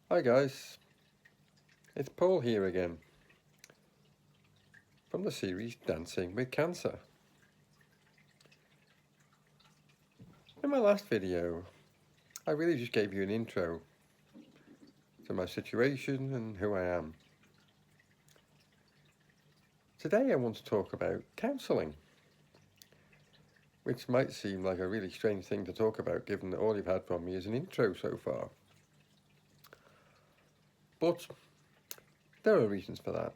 Hi guys, it's Paul here again from the series Dancing with Cancer. In my last video, I really just gave you an intro to my situation and who I am. Today I want to talk about counselling, which might seem like a really strange thing to talk about given that all you've had from me is an intro so far. But there are reasons for that.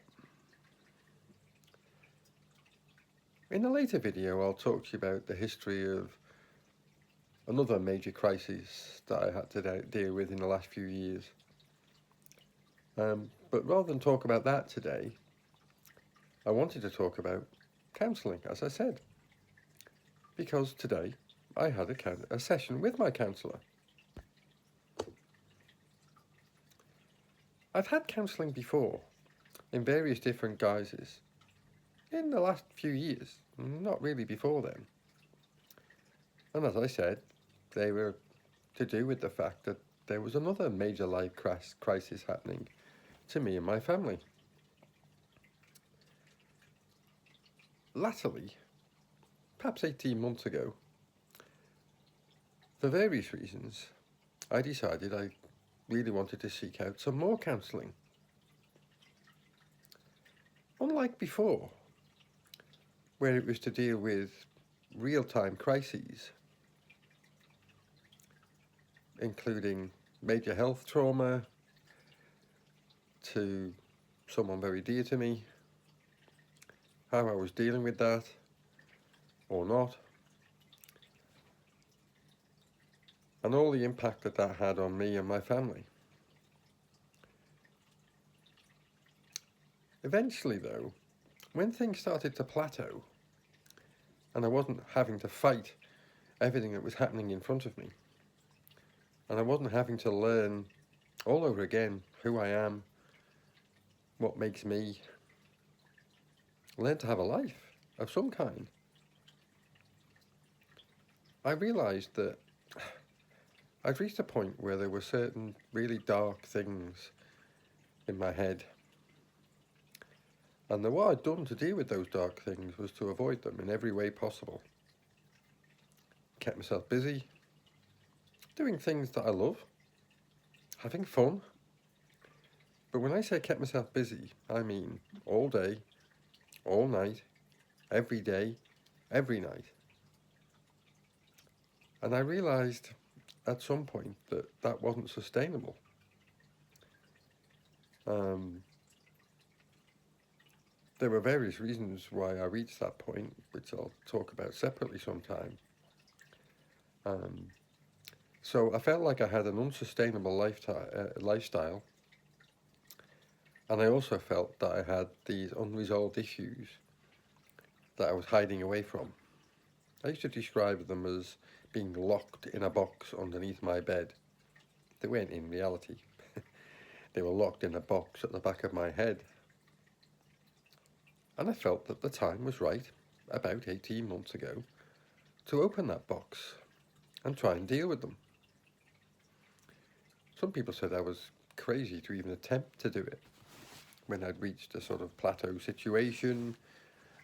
In a later video, I'll talk to you about the history of another major crisis that I had to deal with in the last few years. But rather than talk about that today, I wanted to talk about counselling, as I said, because today I had a session with my counsellor. I've had counselling before in various different guises in the last few years, not really before then. And as I said, they were to do with the fact that there was another major life crisis happening to me and my family. Latterly, perhaps 18 months ago, for various reasons, I decided I really wanted to seek out some more counselling. Unlike before, where it was to deal with real-time crises, including major health trauma to someone very dear to me, how I was dealing with that or not, and all the impact that that had on me and my family. Eventually, though, when things started to plateau and I wasn't having to fight everything that was happening in front of me, and I wasn't having to learn all over again who I am, what makes me, learn to have a life of some kind, I realised that I'd reached a point where there were certain really dark things in my head, and what I'd done to deal with those dark things was to avoid them in every way possible. Kept myself busy, doing things that I love, having fun. But when I say kept myself busy, I mean all day, all night, every day, every night. And I realised at some point that that wasn't sustainable. There were various reasons why I reached that point, which I'll talk about separately sometime. So I felt like I had an unsustainable lifestyle, and I also felt that I had these unresolved issues that I was hiding away from. I used to describe them as being locked in a box underneath my bed. They weren't in reality. They were locked in a box at the back of my head. And I felt that the time was right, about 18 months ago, to open that box and try and deal with them. Some people said I was crazy to even attempt to do it when I'd reached a sort of plateau situation,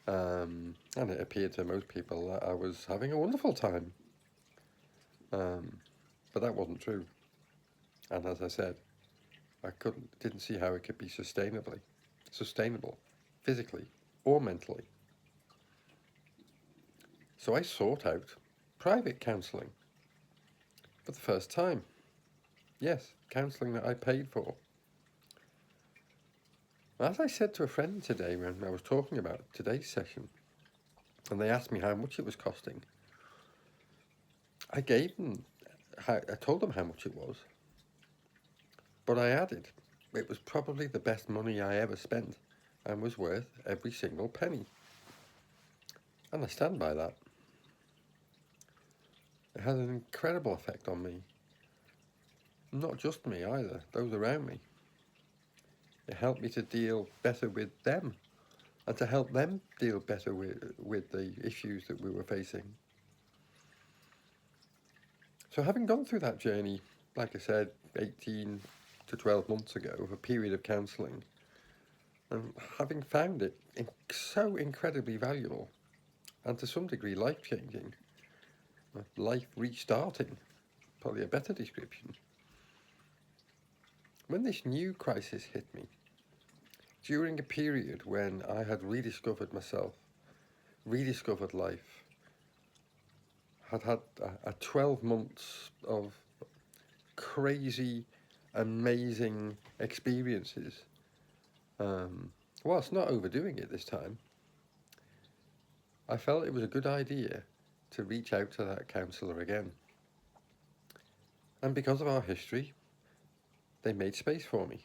and it appeared to most people that I was having a wonderful time. But that wasn't true. And as I said, I didn't see how it could be sustainable, physically or mentally. So I sought out private counselling for the first time. Yes, counselling that I paid for. As I said to a friend today when I was talking about today's session, and they asked me how much it was costing, I told them how much it was, but I added it was probably the best money I ever spent and was worth every single penny. And I stand by that. It had an incredible effect on me. Not just me either, those around me. It helped me to deal better with them and to help them deal better with the issues that we were facing. So having gone through that journey, like I said, 18 to 12 months ago of a period of counselling, and having found it so incredibly valuable and to some degree life-changing, life restarting, probably a better description. When this new crisis hit me, during a period when I had rediscovered myself, rediscovered life, had had a 12 months of crazy, amazing experiences, whilst not overdoing it this time, I felt it was a good idea to reach out to that counsellor again. And because of our history, they made space for me.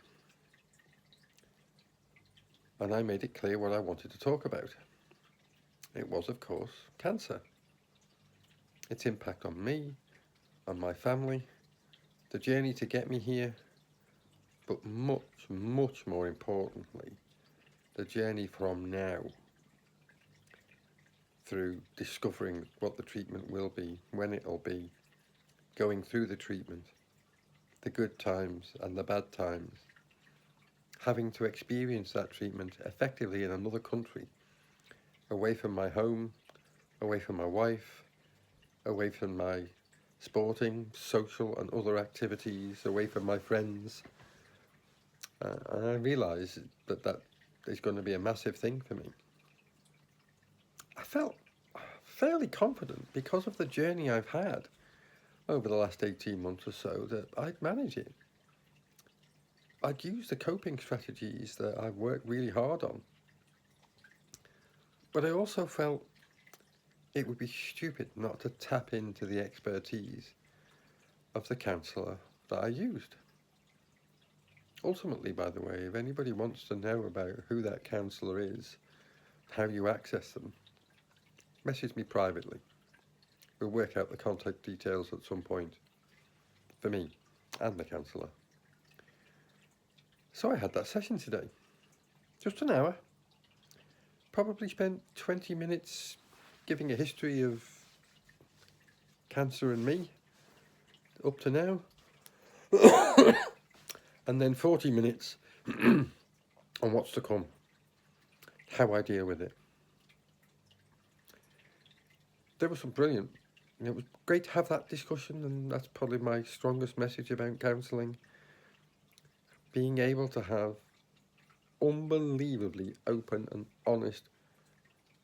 And I made it clear what I wanted to talk about. It was, of course, cancer. Its impact on me, on my family, the journey to get me here, but much, much more importantly, the journey from now through discovering what the treatment will be, when it'll be, going through the treatment, the good times and the bad times, having to experience that treatment effectively in another country, away from my home, away from my wife, away from my sporting, social and other activities, away from my friends. And I realised that is going to be a massive thing for me. I felt fairly confident because of the journey I've had over the last 18 months or so that I'd manage it. I'd use the coping strategies that I've worked really hard on. But I also felt it would be stupid not to tap into the expertise of the counsellor that I used. Ultimately, by the way, if anybody wants to know about who that counsellor is, how you access them, message me privately. We'll work out the contact details at some point for me and the counsellor. So I had that session today, just an hour. Probably spent 20 minutes giving a history of cancer and me up to now, and then 40 minutes on what's to come, how I deal with it. There was some brilliant, it was great to have that discussion, and that's probably my strongest message about counselling. Being able to have unbelievably open and honest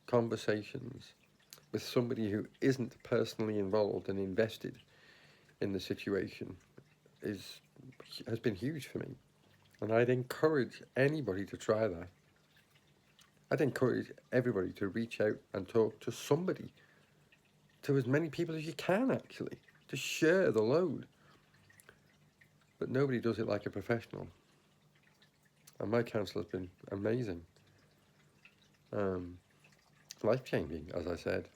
conversations with somebody who isn't personally involved and invested in the situation has been huge for me. And I'd encourage anybody to try that. I'd encourage everybody to reach out and talk to somebody, to as many people as you can actually, to share the load. But nobody does it like a professional. And my counsellor's been amazing. Life-changing, as I said.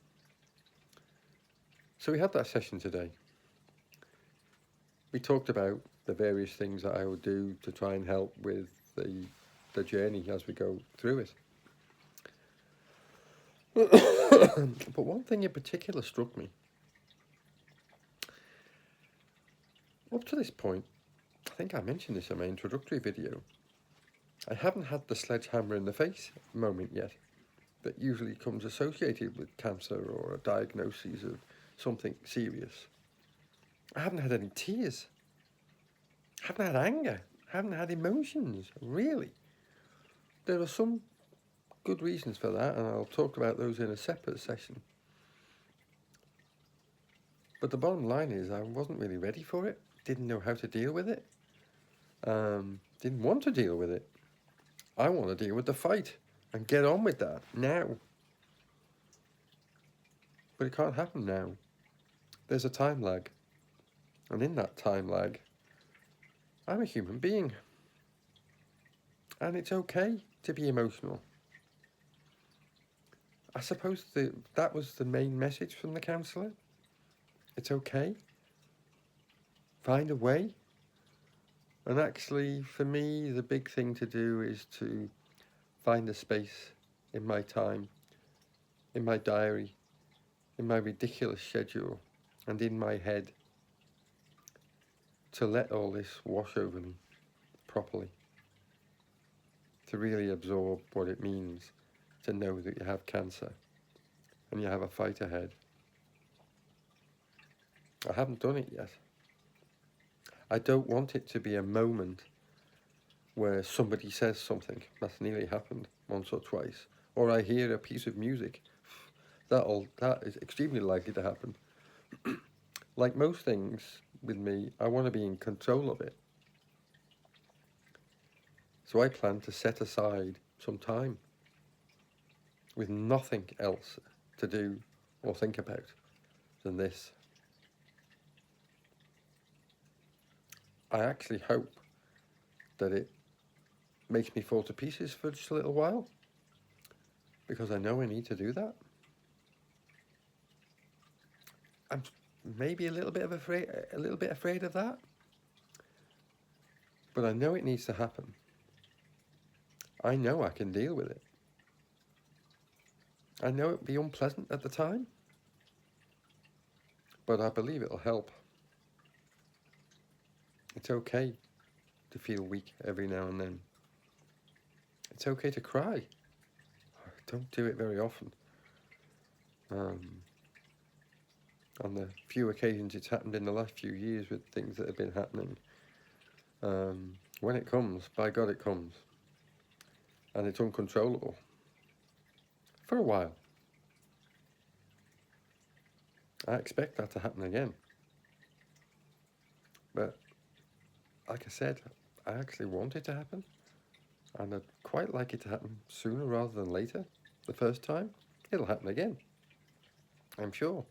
So we had that session today. We talked about the various things that I would do to try and help with the journey as we go through it. But one thing in particular struck me. Up to this point, I think I mentioned this in my introductory video, I haven't had the sledgehammer in the face moment yet that usually comes associated with cancer or a diagnosis of something serious. I haven't had any tears. I haven't had anger. I haven't had emotions, really. There are some good reasons for that, and I'll talk about those in a separate session. But the bottom line is I wasn't really ready for it, didn't know how to deal with it, didn't want to deal with it. I want to deal with the fight and get on with that now. But it can't happen now. There's a time lag. And in that time lag, I'm a human being. And it's okay to be emotional. I suppose that was the main message from the counsellor. It's okay. Find a way. And actually, for me, the big thing to do is to find a space in my time, in my diary, in my ridiculous schedule, and in my head to let all this wash over me properly, to really absorb what it means to know that you have cancer and you have a fight ahead. I haven't done it yet. I don't want it to be a moment where somebody says something. That's nearly happened once or twice. Or I hear a piece of music. That is extremely likely to happen. Like most things with me, I want to be in control of it. So I plan to set aside some time with nothing else to do or think about than this. I actually hope that it makes me fall to pieces for just a little while, because I know I need to do that. I'm maybe a little bit afraid of that, but I know it needs to happen. I know I can deal with it. I know it'll be unpleasant at the time, but I believe it'll help. It's okay to feel weak every now and then. It's okay to cry. I don't do it very often. On the few occasions it's happened in the last few years with things that have been happening, when it comes, by God it comes. And it's uncontrollable. For a while. I expect that to happen again. But, like I said, I actually want it to happen. And I'd quite like it to happen sooner rather than later. The first time, it'll happen again. I'm sure.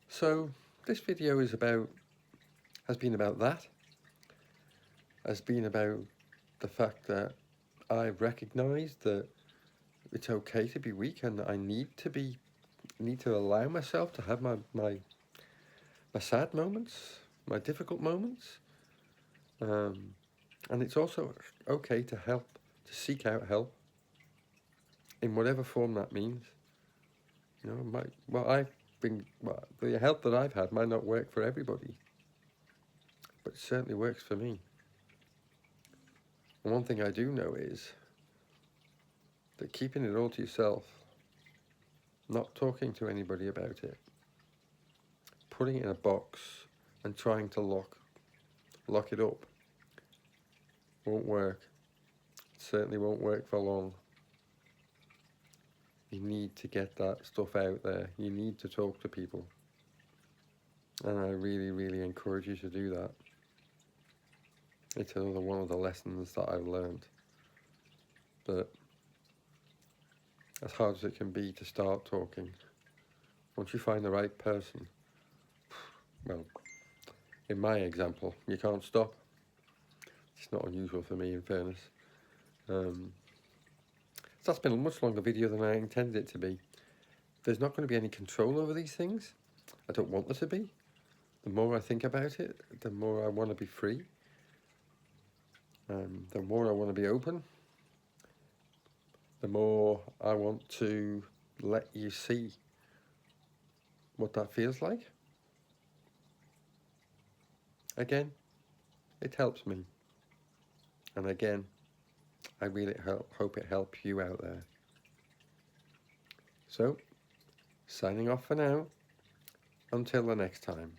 So, this video has been about that. Has been about the fact that I've recognised that it's okay to be weak, and I need to allow myself to have my sad moments, my difficult moments, and it's also okay to seek out help in whatever form that means. You know, the help that I've had might not work for everybody, but it certainly works for me. And one thing I do know is that keeping it all to yourself, not talking to anybody about it, putting it in a box and trying to lock it up won't work. It certainly won't work for long. You need to get that stuff out there. You need to talk to people. And I really, really encourage you to do that. It's another one of the lessons that I've learned. But as hard as it can be to start talking, once you find the right person, well, in my example, you can't stop. It's not unusual for me, in fairness. So that's been a much longer video than I intended it to be. There's not going to be any control over these things. I don't want there to be. The more I think about it, the more I want to be free. The more I want to be open. The more I want to let you see what that feels like. Again, it helps me. And again, I really hope it helps you out there. So, signing off for now. Until the next time.